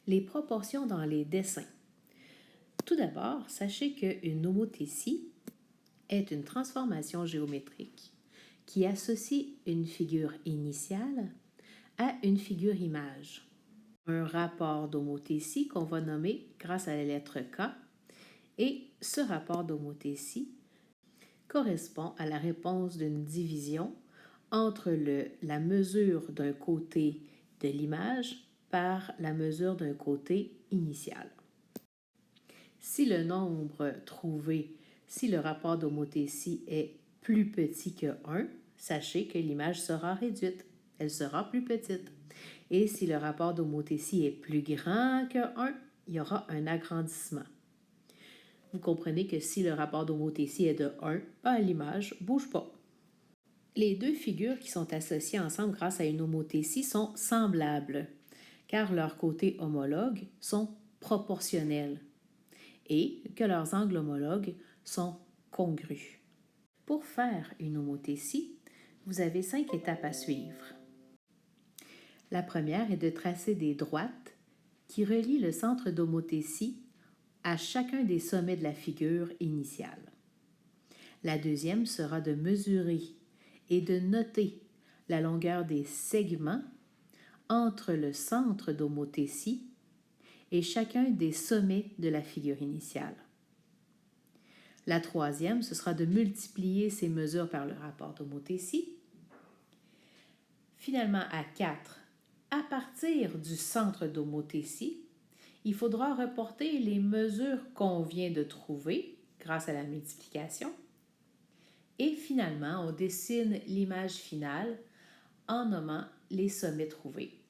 Les proportions dans les dessins. Tout d'abord, sachez qu'une homothétie est une transformation géométrique qui associe une figure initiale à une figure image. Un rapport d'homothétie qu'on va nommer grâce à la lettre K, et ce rapport d'homothétie correspond à la réponse d'une division entre la mesure d'un côté de l'image par la mesure d'un côté initial. Si le nombre trouvé, si le rapport d'homothétie est plus petit que 1, sachez que l'image sera réduite, elle sera plus petite. Et si le rapport d'homothétie est plus grand que 1, il y aura un agrandissement. Vous comprenez que si le rapport d'homothétie est de 1, l'image ne bouge pas. Les deux figures qui sont associées ensemble grâce à une homothétie sont semblables, car leurs côtés homologues sont proportionnels et que leurs angles homologues sont congrus. Pour faire une homothétie, vous avez 5 étapes à suivre. La première est de tracer des droites qui relient le centre d'homothétie à chacun des sommets de la figure initiale. La deuxième sera de mesurer et de noter la longueur des segments entre le centre d'homothétie et chacun des sommets de la figure initiale. La troisième, ce sera de multiplier ces mesures par le rapport d'homothétie. Finalement, à 4, à partir du centre d'homothétie, il faudra reporter les mesures qu'on vient de trouver grâce à la multiplication. Et finalement, on dessine l'image finale en nommant les sommets trouvés.